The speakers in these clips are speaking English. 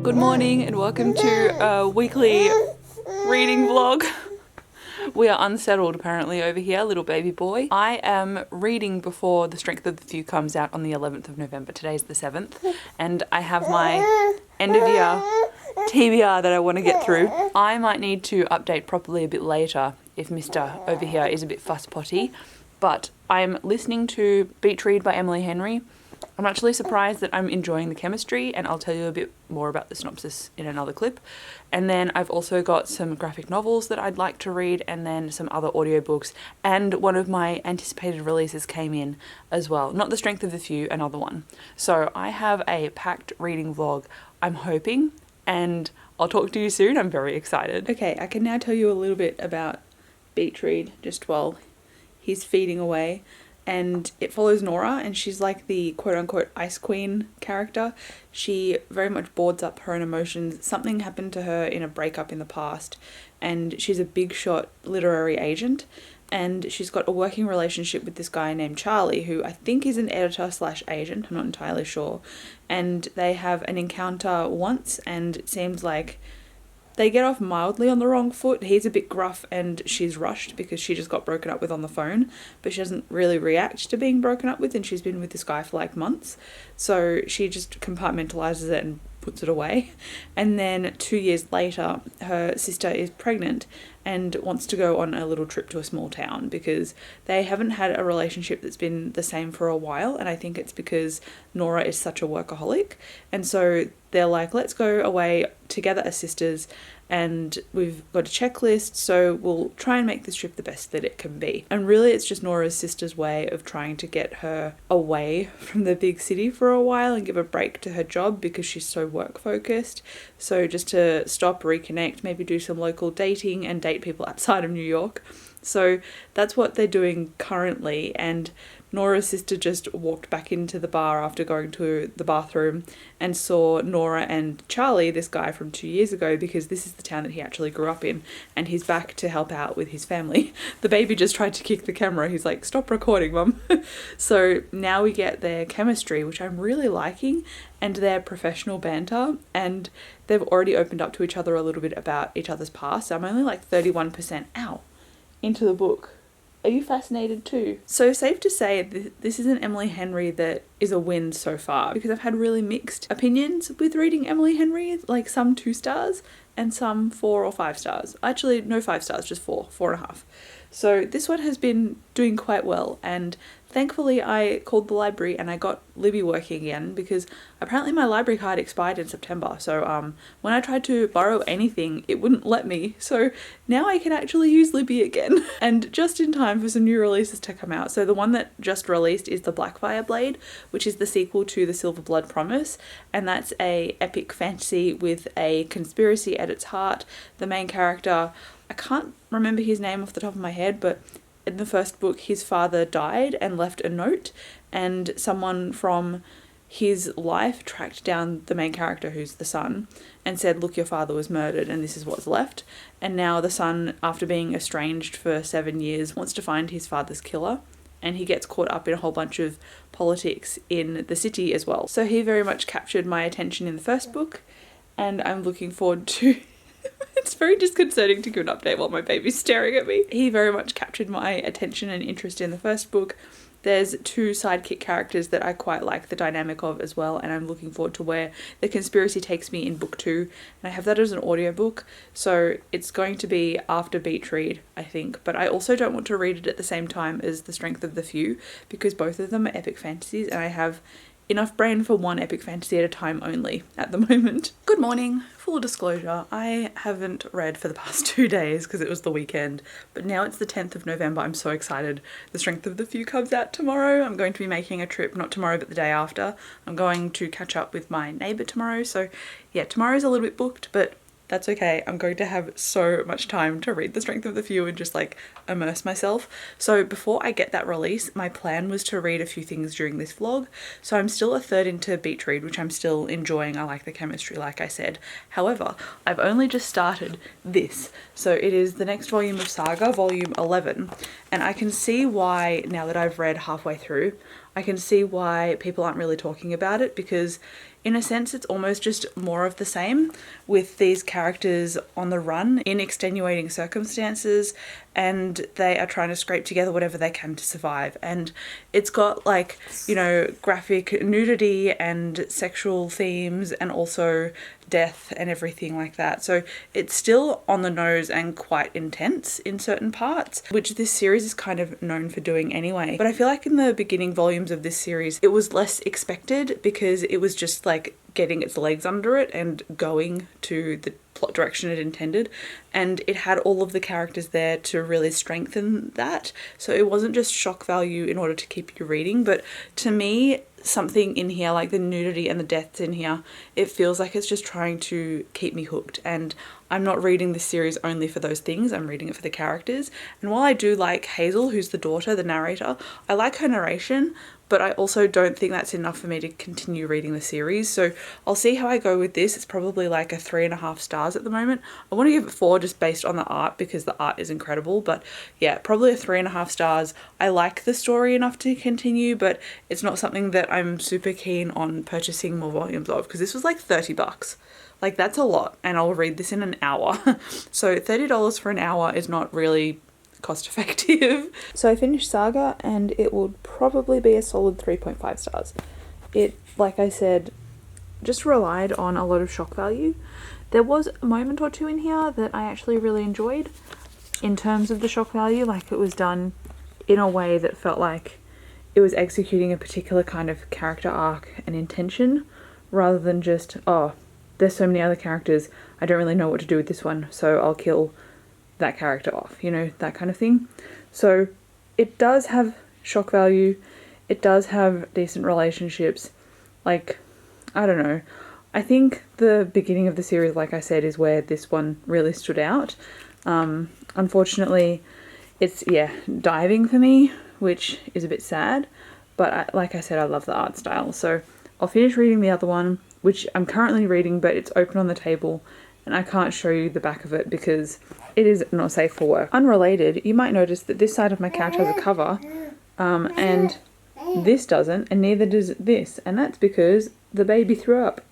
Good morning and welcome to a weekly reading vlog. We are unsettled apparently over here, little baby boy. I am reading before The Strength of the Few comes out on the 11th of November. Today's the 7th and I have my end of year TBR that I want to get through. I might need to update properly a bit later if Mr. over here is a bit fuss potty, but I'm listening to Beach Read by Emily Henry. I'm actually surprised that I'm enjoying the chemistry, and I'll tell you a bit more about the synopsis in another clip. And then I've also got some graphic novels that I'd like to read, and then some other audiobooks, and one of my anticipated releases came in as well. Not The Strength of the Few, another one. So I have a packed reading vlog, I'm hoping, and I'll talk to you soon. I'm very excited. Okay, I can now tell you a little bit about Beach Read just while he's feeding away. And it follows Nora, and she's like the quote-unquote ice queen character. She very much boards up her own emotions. Something happened to her in a breakup in the past, and she's a big shot literary agent, and she's got a working relationship with this guy named Charlie, who I think is an editor slash agent, I'm not entirely sure. And they have an encounter once, and it seems like they get off mildly on the wrong foot. He's a bit gruff and she's rushed because she just got broken up with on the phone, but she doesn't really react to being broken up with, and she's been with this guy for like months. So she just compartmentalizes it and puts it away. And then 2 years later, her sister is pregnant and wants to go on a little trip to a small town because they haven't had a relationship that's been the same for a while. And I think it's because Nora is such a workaholic. And so they're like, let's go away together as sisters, and we've got a checklist, so we'll try and make this trip the best that it can be. And really it's just Nora's sister's way of trying to get her away from the big city for a while and give a break to her job because she's so work focused. So just to stop, reconnect, maybe do some local dating and date people outside of New York. So that's what they're doing currently, and Nora's sister just walked back into the bar after going to the bathroom and saw Nora and Charlie, this guy from 2 years ago, because this is the town that he actually grew up in, and he's back to help out with his family. The baby just tried to kick the camera. He's like, stop recording, mum. So now we get their chemistry, which I'm really liking, and their professional banter, and they've already opened up to each other a little bit about each other's past. I'm only like 31% into the book. Are you fascinated too? So safe to say this is an Emily Henry that is a win so far, because I've had really mixed opinions with reading Emily Henry, like some 2 stars and some 4 or 5 stars. Actually, no 5 stars, just 4.5. So this one has been doing quite well, and thankfully I called the library and I got Libby working again, because apparently my library card expired in September. So when I tried to borrow anything, it wouldn't let me. So now I can actually use Libby again, and just in time for some new releases to come out. So the one that just released is The Blackfire Blade, which is the sequel to The Silver Blood Promise, and that's a epic fantasy with a conspiracy at its heart. The main character, I can't remember his name off the top of my head, but in the first book his father died and left a note, and someone from his life tracked down the main character, who's the son, and said, look, your father was murdered and this is what's left. And now the son, after being estranged for 7 years, wants to find his father's killer, and he gets caught up in a whole bunch of politics in the city as well. So he very much captured my attention in the first book, and I'm looking forward to it's very disconcerting to give an update while my baby's staring at me. He very much captured my attention and interest in the first book. There's 2 sidekick characters that I quite like the dynamic of as well, and I'm looking forward to where the conspiracy takes me in book 2. And I have that as an audiobook, so it's going to be after Beach Read, I think. But I also don't want to read it at the same time as The Strength of the Few, because both of them are epic fantasies, and I have enough brain for one epic fantasy at a time only at the moment. Good morning. Full disclosure, I haven't read for the past 2 days because it was the weekend, but now it's the 10th of November. I'm so excited. The Strength of the Few comes out tomorrow. I'm going to be making a trip, not tomorrow but the day after. I'm going to catch up with my neighbour tomorrow, so yeah, tomorrow's a little bit booked, but that's okay. I'm going to have so much time to read The Strength of the Few and just like immerse myself. So before I get that release, my plan was to read a few things during this vlog. So I'm still a third into Beach Read, which I'm still enjoying. I like the chemistry, like I said. However, I've only just started this. So it is the next volume of Saga, volume 11. And I can see why, now that I've read halfway through, I can see why people aren't really talking about it, because in a sense it's almost just more of the same, with these characters on the run in extenuating circumstances, and they are trying to scrape together whatever they can to survive. And it's got, like, you know, graphic nudity and sexual themes and also death and everything like that. So it's still on the nose and quite intense in certain parts, which this series is kind of known for doing anyway. But I feel like in the beginning volumes of this series it was less expected, because it was just like getting its legs under it and going to the plot direction it intended, and it had all of the characters there to really strengthen that. So it wasn't just shock value in order to keep you reading, but to me, something in here, like the nudity and the deaths in here, it feels like it's just trying to keep me hooked. And I'm not reading this series only for those things, I'm reading it for the characters. And while I do like Hazel, who's the daughter, the narrator, I like her narration, but I also don't think that's enough for me to continue reading the series. So I'll see how I go with this. It's probably like a 3.5 stars at the moment. I want to give it 4 just based on the art, because the art is incredible. But yeah, probably a 3.5 stars. I like the story enough to continue, but it's not something that I'm super keen on purchasing more volumes of, because this was like $30. Like, that's a lot, and I'll read this in an hour. So $30 for an hour is not really cost effective. So I finished Saga, and it would probably be a solid 3.5 stars. It, like I said, just relied on a lot of shock value. There was a moment or two in here that I actually really enjoyed in terms of the shock value. Like, it was done in a way that felt like it was executing a particular kind of character arc and intention, rather than just, oh, there's so many other characters, I don't really know what to do with this one, so I'll kill that character off, you know, that kind of thing. So it does have shock value, it does have decent relationships. Like, I don't know, I think the beginning of the series, like I said, is where this one really stood out. Unfortunately, it's, yeah, diving for me, which is a bit sad, but like I said, I love the art style. So I'll finish reading the other one, which I'm currently reading, but it's open on the table and I can't show you the back of it because it is not safe for work. Unrelated, you might notice that this side of my couch has a cover, and this doesn't, and neither does this, and that's because the baby threw up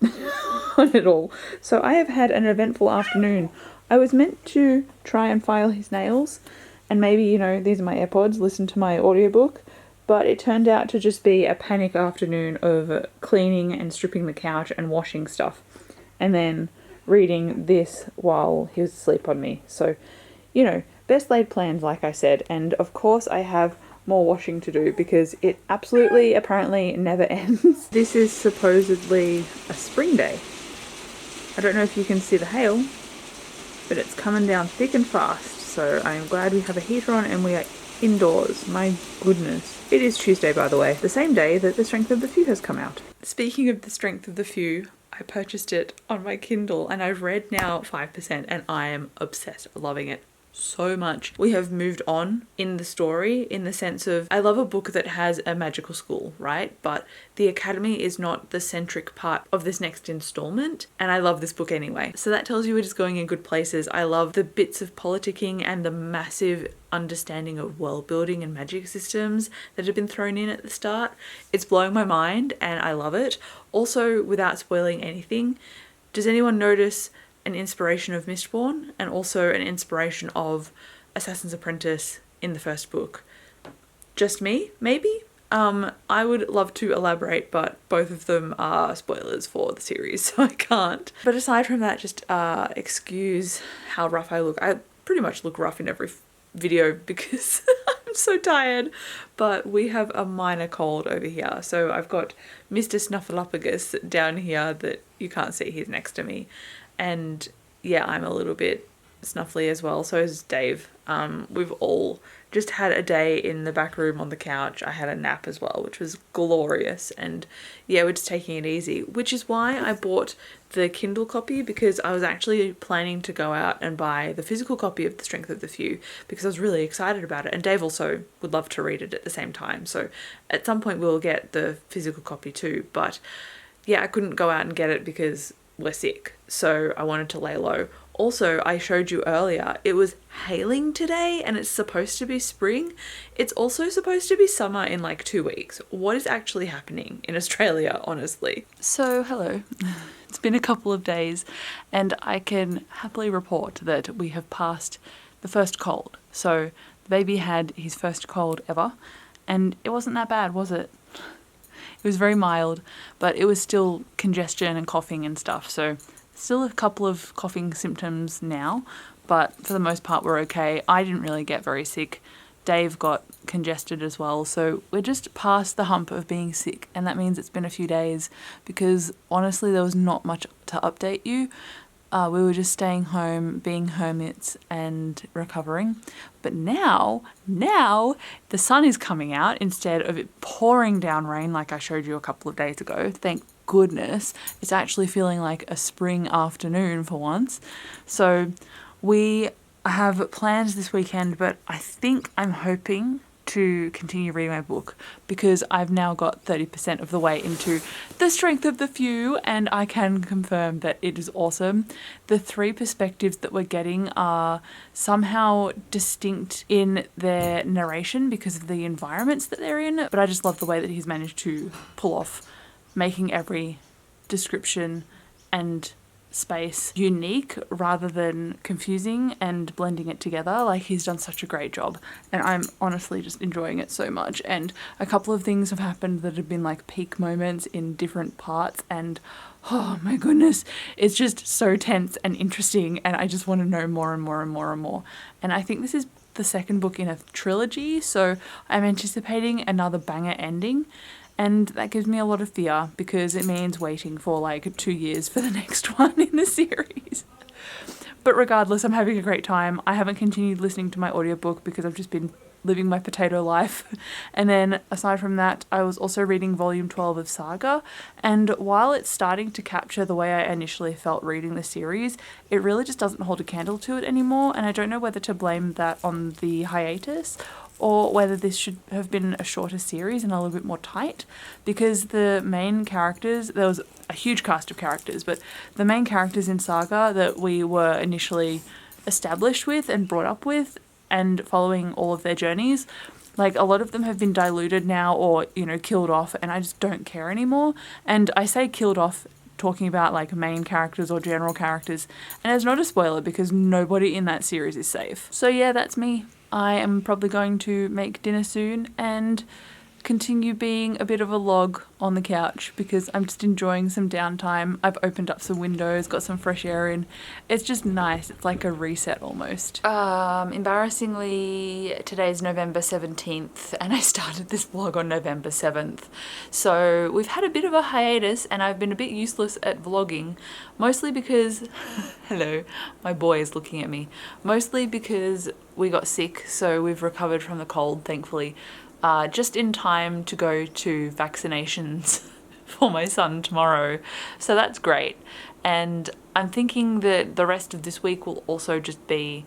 on it all. So I have had an eventful afternoon. I was meant to try and file his nails, and maybe, you know, these are my AirPods, listen to my audiobook, but it turned out to just be a panic afternoon of cleaning and stripping the couch and washing stuff, and then reading this while he was asleep on me. So, you know, best laid plans, like I said, and of course I have more washing to do because it absolutely, apparently, never ends. This is supposedly a spring day. I don't know if you can see the hail, but it's coming down thick and fast, so I'm glad we have a heater on and we are indoors. My goodness. It is Tuesday, by the way, the same day that The Strength of the Few has come out. Speaking of The Strength of the Few, I purchased it on my Kindle and I've read now 5% and I am obsessed, loving it so much. We have moved on in the story, in the sense of, I love a book that has a magical school, right? But the academy is not the centric part of this next installment, and I love this book anyway. So that tells you it is going in good places. I love the bits of politicking and the massive understanding of world building and magic systems that have been thrown in at the start. It's blowing my mind and I love it. Also, without spoiling anything, does anyone notice an inspiration of Mistborn and also an inspiration of Assassin's Apprentice in the first book? Just me, maybe? I would love to elaborate, but both of them are spoilers for the series, so I can't. But aside from that, just excuse how rough I look. I pretty much look rough in every video because I'm so tired, but we have a minor cold over here. So I've got Mr. Snuffleupagus down here that you can't see, he's next to me. And yeah, I'm a little bit snuffly as well. So is Dave. We've all just had a day in the back room on the couch. I had a nap as well, which was glorious. And yeah, we're just taking it easy, which is why I bought the Kindle copy, because I was actually planning to go out and buy the physical copy of The Strength of the Few because I was really excited about it. And Dave also would love to read it at the same time. So at some point we'll get the physical copy too. But yeah, I couldn't go out and get it because we're sick, so I wanted to lay low. Also, I showed you earlier, it was hailing today and it's supposed to be spring. It's also supposed to be summer in like 2 weeks. What is actually happening in Australia, honestly? So, hello. It's been a couple of days and I can happily report that we have passed the first cold. So, the baby had his first cold ever and it wasn't that bad, was it? It was very mild, but it was still congestion and coughing and stuff, so still a couple of coughing symptoms now, but for the most part we're okay. I didn't really get very sick. Dave got congested as well, so we're just past the hump of being sick, and that means it's been a few days because honestly there was not much to update you. We were just staying home, being hermits and recovering. But now the sun is coming out instead of it pouring down rain like I showed you a couple of days ago. Thank goodness. It's actually feeling like a spring afternoon for once. So we have plans this weekend, but I think I'm hoping to continue reading my book because I've now got 30% of the way into The Strength of the Few and I can confirm that it is awesome. The 3 perspectives that we're getting are somehow distinct in their narration because of the environments that they're in, but I just love the way that he's managed to pull off making every description and space unique rather than confusing and blending it together. Like, he's done such a great job and I'm honestly just enjoying it so much. And a couple of things have happened that have been like peak moments in different parts and oh my goodness, it's just so tense and interesting and I just want to know more and more and more and more. And I think this is the second book in a trilogy, so I'm anticipating another banger ending. And that gives me a lot of fear because it means waiting for like 2 years for the next one in the series. But regardless, I'm having a great time. I haven't continued listening to my audiobook because I've just been living my potato life. And then aside from that, I was also reading volume 12 of Saga. And while it's starting to capture the way I initially felt reading the series, it really just doesn't hold a candle to it anymore. And I don't know whether to blame that on the hiatus or whether this should have been a shorter series and a little bit more tight, because the main characters, there was a huge cast of characters, but the main characters in Saga that we were initially established with and brought up with and following all of their journeys, like a lot of them have been diluted now or, you know, killed off, and I just don't care anymore. And I say killed off talking about like main characters or general characters, and it's not a spoiler because nobody in that series is safe. So yeah, that's me. I am probably going to make dinner soon and continue being a bit of a log on the couch because I'm just enjoying some downtime. I've opened up some windows, got some fresh air in. It's just nice. It's like a reset almost. Embarrassingly, today's November 17th and I started this vlog on November 7th. So we've had a bit of a hiatus and I've been a bit useless at vlogging, mostly because, hello, my boy is looking at me, mostly because we got sick, so we've recovered from the cold, thankfully. Just in time to go to vaccinations for my son tomorrow. So that's great. And I'm thinking that the rest of this week will also just be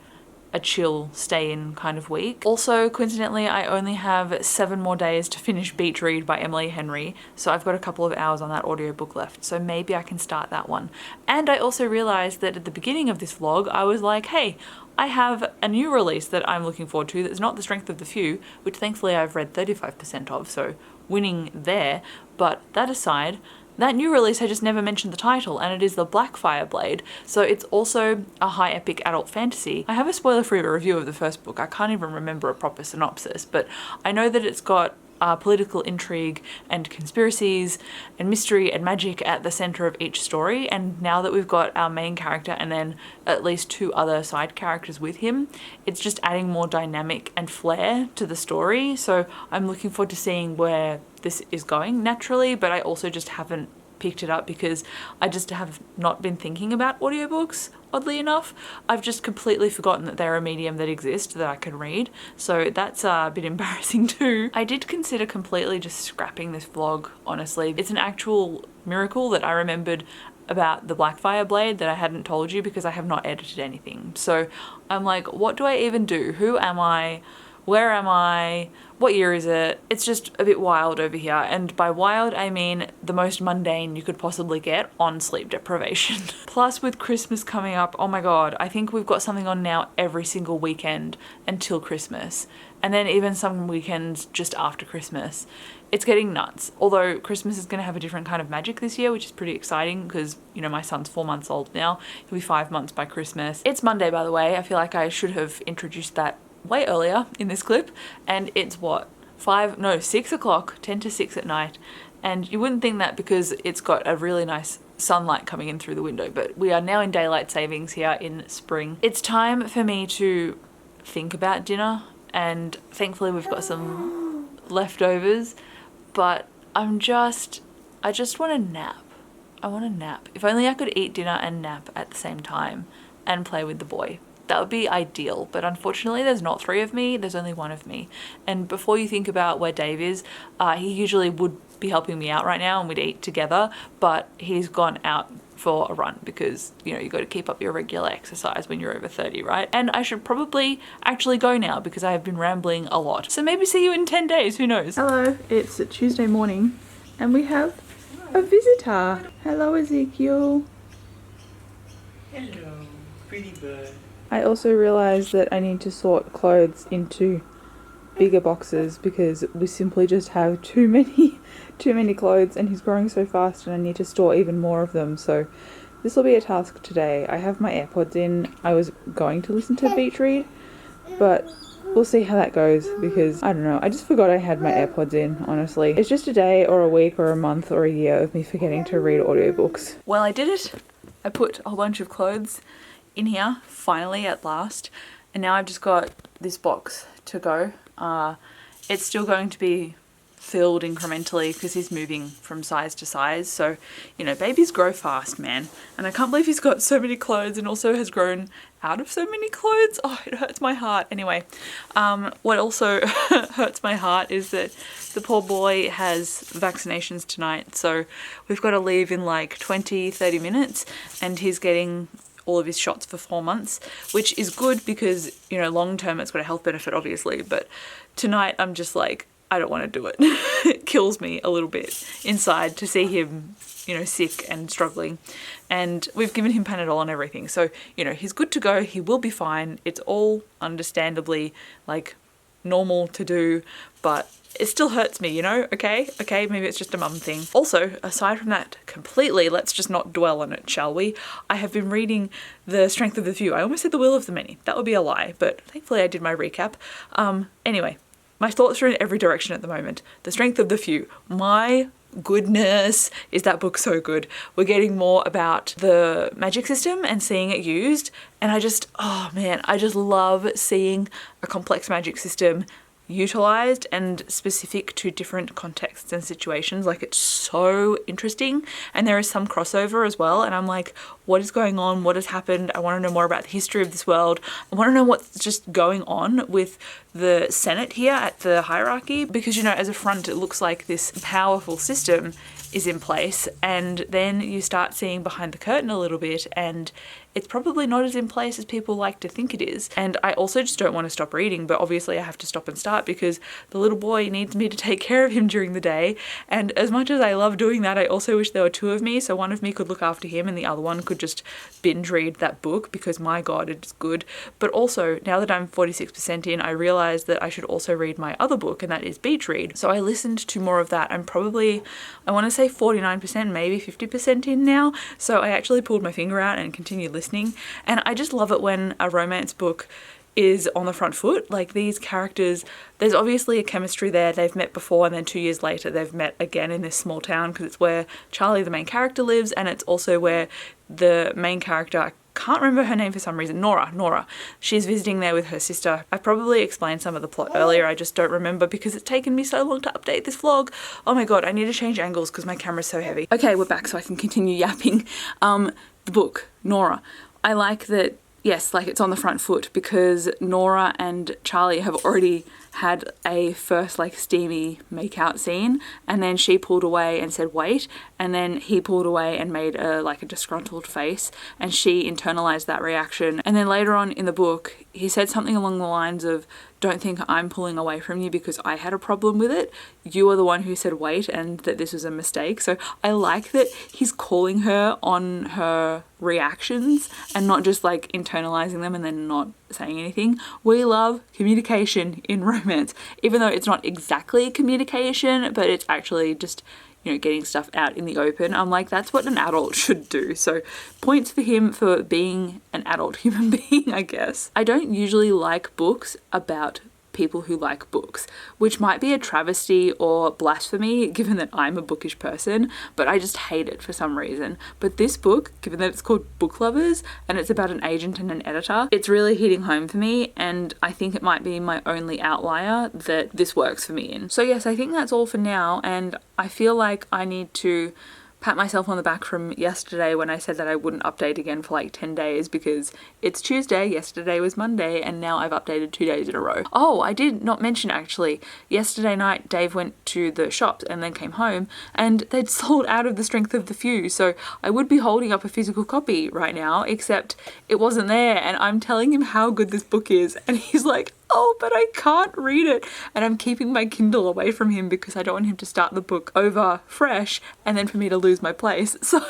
a chill stay in kind of week. Also, coincidentally, I only have 7 more days to finish Beach Read by Emily Henry, so I've got a couple of hours on that audiobook left, so maybe I can start that one. And I also realized that at the beginning of this vlog, I was like, hey, I have a new release that I'm looking forward to that's not The Strength of the Few, which thankfully I've read 35% of, so winning there. But that aside, that new release I just never mentioned the title, and it is The Blackfire Blade, so it's also a high epic adult fantasy. I have a spoiler-free review of the first book. I can't even remember a proper synopsis, but I know that it's got political intrigue and conspiracies and mystery and magic at the center of each story, and now that we've got our main character and then at least 2 other side characters with him, it's just adding more dynamic and flair to the story. So I'm looking forward to seeing where this is going naturally, but I also just haven't picked it up because I just have not been thinking about audiobooks, oddly enough. I've just completely forgotten that they're a medium that exists that I can read, so that's a bit embarrassing too. I did consider completely just scrapping this vlog, honestly. It's an actual miracle that I remembered about the Blackfire Blade that I hadn't told you because I have not edited anything. So I'm like, what do I even do? Who am I? Where am I? What year is it? It's just a bit wild over here. And by wild, I mean the most mundane you could possibly get on sleep deprivation. Plus with Christmas coming up, oh my God, I think we've got something on now every single weekend until Christmas. And then even some weekends just after Christmas. It's getting nuts. Although Christmas is going to have a different kind of magic this year, which is pretty exciting because, you know, my son's 4 months old now. He'll be 5 months by Christmas. It's Monday, by the way. I feel like I should have introduced that way earlier in this clip. And it's what? 6 o'clock, 10 to 6 at night. And you wouldn't think that because it's got a really nice sunlight coming in through the window, but we are now in daylight savings here in spring. It's time for me to think about dinner, and thankfully we've got some leftovers, but I just want a nap. I want a nap. If only I could eat dinner and nap at the same time and play with the boy. That would be ideal, but unfortunately there's not 3 of me, there's only 1 of me. And before you think about where Dave is, he usually would be helping me out right now and we'd eat together, but he's gone out for a run because, you know, you got to keep up your regular exercise when you're over 30, right? And I should probably actually go now because I have been rambling a lot. So maybe see you in 10 days, who knows? Hello, it's a Tuesday morning and we have a visitor. Hello, Ezekiel. Hello, pretty bird. I also realised that I need to sort clothes into bigger boxes because we simply just have too many clothes, and he's growing so fast and I need to store even more of them. So this will be a task today. I have my AirPods in. I was going to listen to Beach read, but we'll see how that goes because I don't know. I just forgot I had my AirPods in, honestly. It's just a day or a week or a month or a year of me forgetting to read audiobooks. Well, I did it. I put a whole bunch of clothes in here, finally, at last, and now I've just got this box to go. It's still going to be filled incrementally because he's moving from size to size, so, you know, babies grow fast, man, and I can't believe he's got so many clothes and also has grown out of so many clothes. Oh, it hurts my heart. Anyway, what also hurts my heart is that the poor boy has vaccinations tonight, so we've got to leave in like 20-30 minutes, and he's getting all of his shots for 4 months, which is good because, you know, long term it's got a health benefit obviously, but tonight I'm just like, I don't want to do it. It kills me a little bit inside to see him, you know, sick and struggling, and we've given him Panadol and everything, so, you know, he's good to go. He will be fine. It's all understandably like normal to do, but it still hurts me, you know? Okay, maybe it's just a mum thing. Also, aside from that completely, let's just not dwell on it, shall we? I have been reading The Strength of the Few. I almost said The Will of the Many. That would be a lie, but thankfully I did my recap. Anyway, my thoughts are in every direction at the moment. The Strength of the Few. My goodness, is that book so good. We're getting more about the magic system and seeing it used, and I just love seeing a complex magic system utilized and specific to different contexts and situations. Like, it's so interesting, and there is some crossover as well, and I'm like, what is going on? What has happened? I want to know more about the history of this world. I want to know what's just going on with the Senate here at the hierarchy, because, you know, as a front it looks like this powerful system is in place, and then you start seeing behind the curtain a little bit, and it's probably not as in place as people like to think it is. And I also just don't want to stop reading, but obviously I have to stop and start because the little boy needs me to take care of him during the day, and as much as I love doing that, I also wish there were 2 of me, so one of me could look after him and the other one could just binge read that book, because my god, it's good. But also, now that I'm 46% in, I realized that I should also read my other book, and that is Beach Read. So I listened to more of that. I'm probably, I want to say 49%, maybe 50% in now, so I actually pulled my finger out and continued listening. And I just love it when a romance book is on the front foot. Like, these characters, there's obviously a chemistry there. They've met before, and then 2 years later they've met again in this small town, because it's where Charlie, the main character, lives, and it's also where the main character, I can't remember her name for some reason, Nora, she's visiting there with her sister. I probably explained some of the plot earlier, I just don't remember because it's taken me so long to update this vlog. Oh my god, I need to change angles because my camera's so heavy. Okay, we're back so I can continue yapping. The book, Nora. I like that, yes, like, it's on the front foot because Nora and Charlie have already had a first like steamy makeout scene, and then she pulled away and said wait, and then he pulled away and made a like a disgruntled face, and she internalized that reaction. And then later on in the book he said something along the lines of, don't think I'm pulling away from you because I had a problem with it. You are the one who said wait and that this was a mistake. So I like that he's calling her on her reactions and not just like internalizing them and then not saying anything. We love communication in romance, even though it's not exactly communication, but it's actually just, you know, getting stuff out in the open. I'm like, that's what an adult should do. So points for him for being an adult human being, I guess. I don't usually like books about people who like books, which might be a travesty or blasphemy given that I'm a bookish person, but I just hate it for some reason. But this book, given that it's called Book Lovers and it's about an agent and an editor, it's really hitting home for me, and I think it might be my only outlier that this works for me in. So yes, I think that's all for now, and I feel like I need to pat myself on the back from yesterday when I said that I wouldn't update again for like 10 days because it's Tuesday, yesterday was Monday, and now I've updated 2 days in a row. Oh, I did not mention actually, yesterday night Dave went to the shops and then came home and they'd sold out of The Strength of the Few, so I would be holding up a physical copy right now, except it wasn't there, and I'm telling him how good this book is and he's like, oh, but I can't read it. And I'm keeping my Kindle away from him because I don't want him to start the book over fresh and then for me to lose my place. So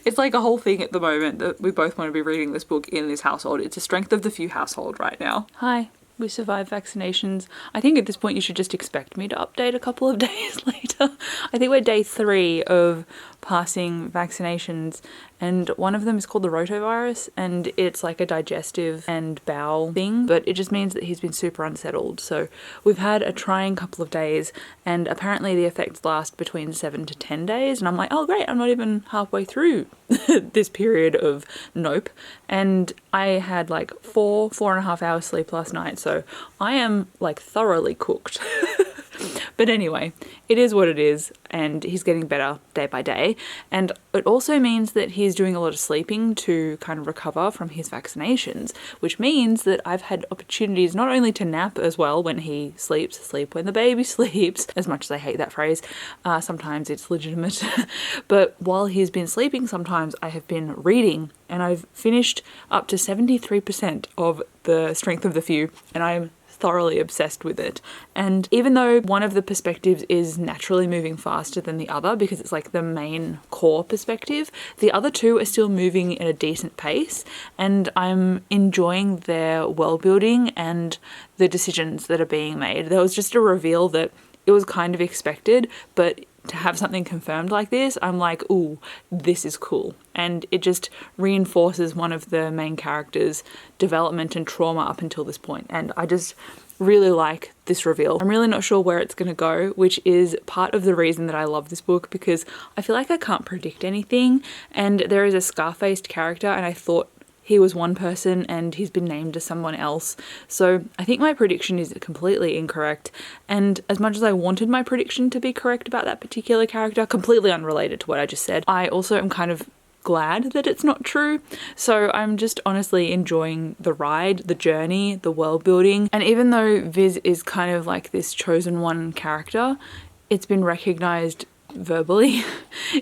it's like a whole thing at the moment that we both want to be reading this book in this household. It's a Strength of the Few household right now. Hi. We survived vaccinations. I think at this point you should just expect me to update a couple of days later. I think we're day 3 of passing vaccinations, and one of them is called the rotavirus, and it's like a digestive and bowel thing, but it just means that he's been super unsettled. So we've had a trying couple of days, and apparently the effects last between 7 to 10 days, and I'm like, oh great, I'm not even halfway through this period of nope. And I had like 4.5 hours sleep last night, so I am like thoroughly cooked. But anyway, it is what it is, and he's getting better day by day. And it also means that he's doing a lot of sleeping to kind of recover from his vaccinations, which means that I've had opportunities not only to nap as well when he sleeps, sleep when the baby sleeps, as much as I hate that phrase, sometimes it's legitimate, but while he's been sleeping sometimes I have been reading, and I've finished up to 73% of The Strength of the Few, and I'm thoroughly obsessed with it. And even though one of the perspectives is naturally moving faster than the other because it's like the main core perspective, the other two are still moving at a decent pace, and I'm enjoying their world building and the decisions that are being made. There was just a reveal that it was kind of expected, but to have something confirmed like this, I'm like, ooh, this is cool. And it just reinforces one of the main characters' development and trauma up until this point. And I just really like this reveal. I'm really not sure where it's going to go, which is part of the reason that I love this book, because I feel like I can't predict anything. And there is a scar-faced character, and I thought he was one person and he's been named as someone else. So I think my prediction is completely incorrect. And as much as I wanted my prediction to be correct about that particular character, completely unrelated to what I just said, I also am kind of glad that it's not true. So I'm just honestly enjoying the ride, the journey, the world building. And even though Viz is kind of like this chosen one character, it's been recognized verbally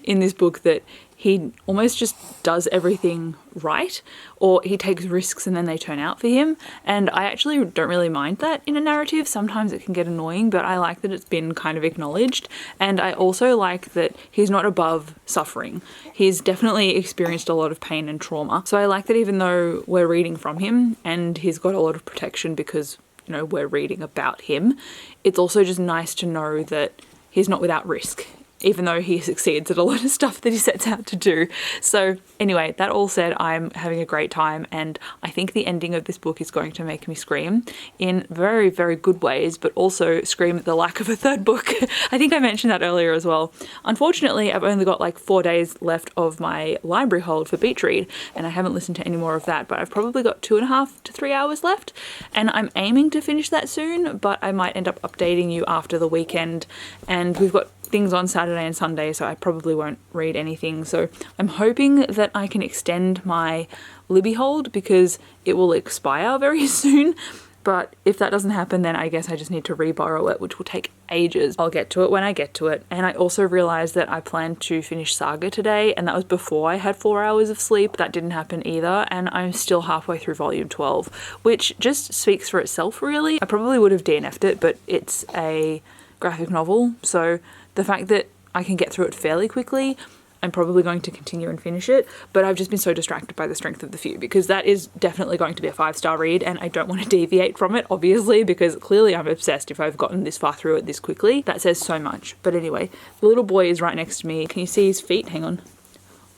in this book that he almost just does everything right, or he takes risks and then they turn out for him. And I actually don't really mind that in a narrative. Sometimes it can get annoying, but I like that it's been kind of acknowledged. And I also like that he's not above suffering. He's definitely experienced a lot of pain and trauma. So I like that even though we're reading from him and he's got a lot of protection because, you know, we're reading about him, it's also just nice to know that he's not without risk, even though he succeeds at a lot of stuff that he sets out to do. So anyway, that all said, I'm having a great time, and I think the ending of this book is going to make me scream in very, very good ways, but also scream at the lack of a third book. I think I mentioned that earlier as well. Unfortunately, I've only got like 4 days left of my library hold for Beach Read, and I haven't listened to any more of that, but I've probably got 2.5 to 3 hours left, and I'm aiming to finish that soon, but I might end up updating you after the weekend, and we've got things on Saturday and Sunday, so I probably won't read anything. So I'm hoping that I can extend my Libby hold because it will expire very soon. But if that doesn't happen, then I guess I just need to re-borrow it, which will take ages. I'll get to it when I get to it. And I also realized that I planned to finish Saga today, and that was before I had 4 hours of sleep. That didn't happen either, and I'm still halfway through volume 12, which just speaks for itself really. I probably would have DNF'd it, but it's a graphic novel, so the fact that I can get through it fairly quickly, I'm probably going to continue and finish it, but I've just been so distracted by The Strength of the Few, because that is definitely going to be a 5-star read, and I don't want to deviate from it, obviously, because clearly I'm obsessed if I've gotten this far through it this quickly. That says so much. But anyway, the little boy is right next to me. Can you see his feet? Hang on.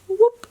Whoop.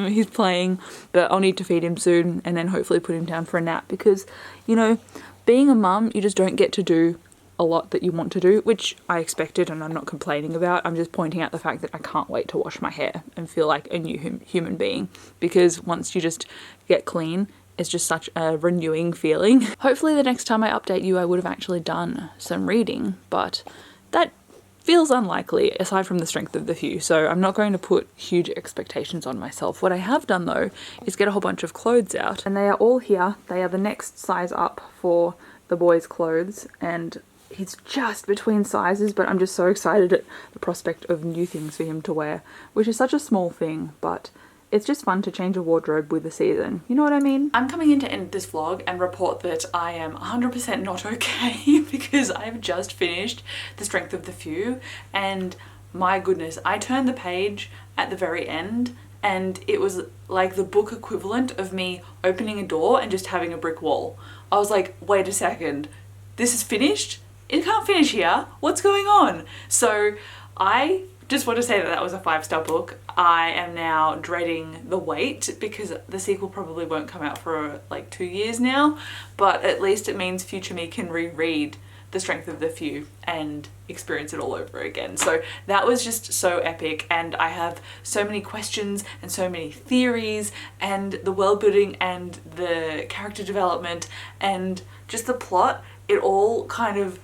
He's playing, but I'll need to feed him soon and then hopefully put him down for a nap, because, you know, being a mum, you just don't get to do a lot that you want to do, which I expected and I'm not complaining about. I'm just pointing out the fact that I can't wait to wash my hair and feel like a new human being, because once you just get clean, it's just such a renewing feeling. Hopefully the next time I update you I would have actually done some reading, but that feels unlikely aside from The Strength of the Few, so I'm not going to put huge expectations on myself. What I have done though is get a whole bunch of clothes out, and they are all here. They are the next size up for the boys' clothes, and he's just between sizes, but I'm just so excited at the prospect of new things for him to wear, which is such a small thing, but it's just fun to change a wardrobe with the season. You know what I mean? I'm coming in to end this vlog and report that I am 100% not okay because I've just finished The Strength of the Few, and my goodness, I turned the page at the very end and it was like the book equivalent of me opening a door and just having a brick wall. I was like, wait a second, this is finished? It can't finish here. What's going on? So I just want to say that that was a 5-star book. I am now dreading the wait because the sequel probably won't come out for like 2 years now, but at least it means future me can reread The Strength of the Few and experience it all over again. So that was just so epic, and I have so many questions and so many theories, and the world building and the character development and just the plot, it all kind of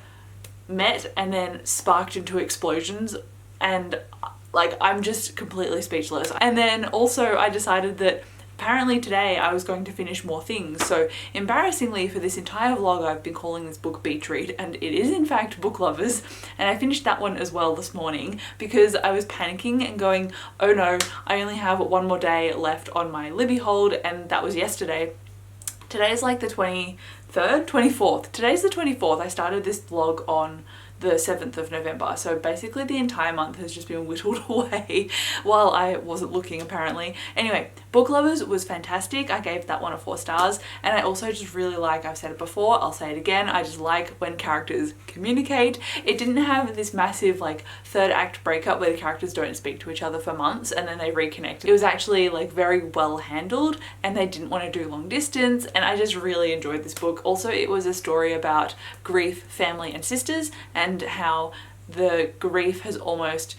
met and then sparked into explosions, and like I'm just completely speechless. And then also I decided that apparently today I was going to finish more things, so embarrassingly for this entire vlog I've been calling this book Beach Read, and it is in fact Book Lovers, and I finished that one as well this morning because I was panicking and going, oh no, I only have one more day left on my Libby hold, and that was yesterday. Today's like the 23rd? 24th. Today's the 24th. I started this vlog on the 7th of November, so basically the entire month has just been whittled away while I wasn't looking apparently. Anyway, Book Lovers was fantastic. I gave that one a 4 stars, and I also just really like, I've said it before, I'll say it again, I just like when characters communicate. It didn't have this massive like 3rd act breakup where the characters don't speak to each other for months and then they reconnect. It was actually like very well handled, and they didn't want to do long distance, and I just really enjoyed this book. Also, it was a story about grief, family and sisters, and how the grief has almost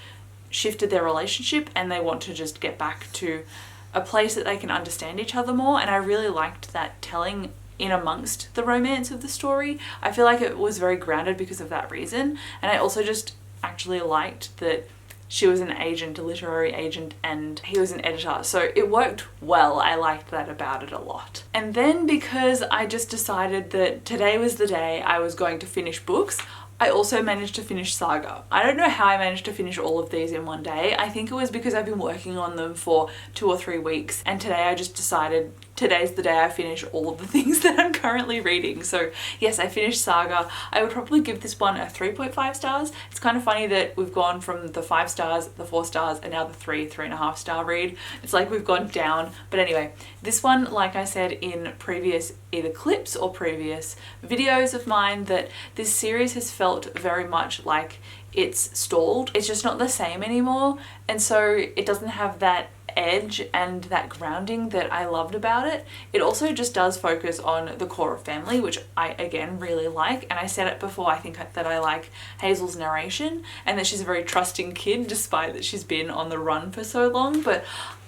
shifted their relationship and they want to just get back to a place that they can understand each other more, and I really liked that telling in amongst the romance of the story. I feel like it was very grounded because of that reason, and I also just actually liked that she was an agent, a literary agent, and he was an editor, so it worked well. I liked that about it a lot. And then because I just decided that today was the day I was going to finish books, I also managed to finish Saga. I don't know how I managed to finish all of these in one day. I think it was because I've been working on them for 2 or 3 weeks, and today I just decided today's the day I finish all of the things that I'm currently reading. So yes, I finished Saga. I would probably give this one a 3.5 stars. It's kind of funny that we've gone from the 5 stars, the 4 stars, and now the 3.5 star read. It's like we've gone down. But anyway, this one, like I said in previous either clips or previous videos of mine, that this series has felt very much like it's stalled. It's just not the same anymore, and so it doesn't have that edge and that grounding that I loved about it. It also just does focus on the core of family, which I again really like, and I said it before, I think that I like Hazel's narration and that she's a very trusting kid despite that she's been on the run for so long. But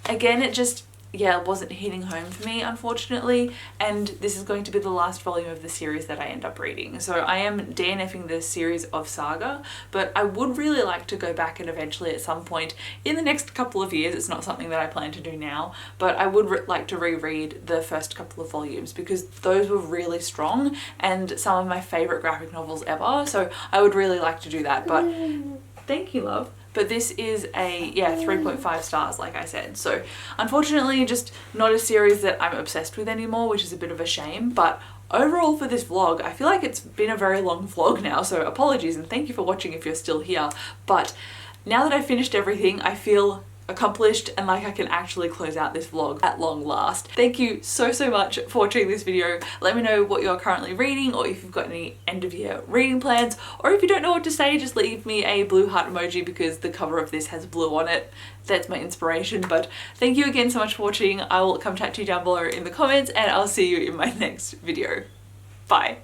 again, it just yeah, wasn't hitting home for me, unfortunately, and this is going to be the last volume of the series that I end up reading. So I am DNFing this series of Saga, but I would really like to go back and eventually at some point in the next couple of years, it's not something that I plan to do now, but I would like to reread the first couple of volumes because those were really strong and some of my favourite graphic novels ever, so I would really like to do that. But thank you, love. But this is a, yeah, 3.5 stars, like I said. So unfortunately, just not a series that I'm obsessed with anymore, which is a bit of a shame. But overall for this vlog, I feel like it's been a very long vlog now, so apologies and thank you for watching if you're still here. But now that I've finished everything, I feel accomplished and like I can actually close out this vlog at long last. Thank you so much for watching this video. Let me know what you're currently reading, or if you've got any end of year reading plans, or if you don't know what to say, just leave me a blue heart emoji because the cover of this has blue on it. That's my inspiration. But thank you again so much for watching. I will come chat to you down below in the comments, and I'll see you in my next video. Bye.